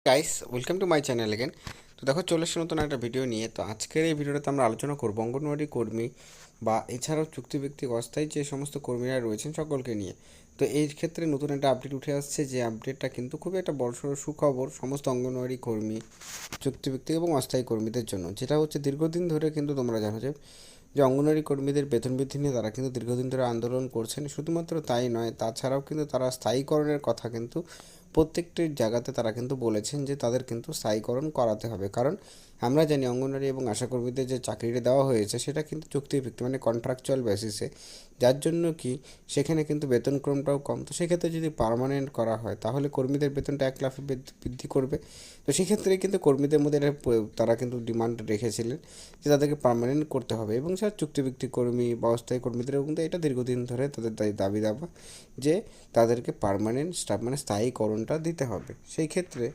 Guys, welcome to my channel again. তো দেখো, চলে এসেছি নতুন একটা ভিডিও নিয়ে। তো আজকের এই ভিডিওটাতে আমরা আলোচনা করবো অঙ্গনওয়াড়ি কর্মী বা এছাড়াও চুক্তিভিত্তিক অস্থায়ী যে সমস্ত কর্মীরা রয়েছেন সকলকে নিয়ে। তো এই ক্ষেত্রে নতুন একটা আপডেট উঠে আসছে, যে আপডেটটা কিন্তু খুবই একটা বড়সড় সুখবর সমস্ত অঙ্গনওয়াড়ি কর্মী, চুক্তিভিত্তিক এবং অস্থায়ী কর্মীদের জন্য। যেটা হচ্ছে, দীর্ঘদিন ধরে কিন্তু তোমরা জানো যে অঙ্গনওয়াড়ি কর্মীদের বেতন বৃদ্ধি নিয়ে তারা কিন্তু দীর্ঘদিন ধরে আন্দোলন করছেন। শুধুমাত্র তাই নয়, তাছাড়াও কিন্তু তারা স্থায়ীকরণের কথা কিন্তু প্রত্যেকটি জায়গাতে তারা কিন্তু বলেছেন যে তাদের কিন্তু স্থায়ীকরণ করাতে হবে। কারণ আমরা জানি অঙ্গনওয়াড়ি এবং আশাকর্মীদের যে চাকরিটা দেওয়া হয়েছে সেটা কিন্তু চুক্তিভিত্তিক, মানে কন্ট্রাকচুয়াল বেসিসে, যার জন্য কি সেখানে কিন্তু বেতনক্রমটাও কম। তো সেক্ষেত্রে যদি পার্মানেন্ট করা হয় তাহলে কর্মীদের বেতনটা 1 লাফে বৃদ্ধি করবে। তো সেক্ষেত্রে কিন্তু কর্মীদের মধ্যে তারা কিন্তু ডিমান্ড রেখেছিলেন যে তাদেরকে পার্মানেন্ট করতে হবে। এবং স্যার, চুক্তিভিত্তিক কর্মী বা অস্থায়ী কর্মীদেরও কিন্তু এটা দীর্ঘদিন ধরে তাদের দাবি দাবা যে তাদেরকে পার্মানেন্ট স্টাফ, মানে স্থায়ীকরণটা দিতে হবে। সেই ক্ষেত্রে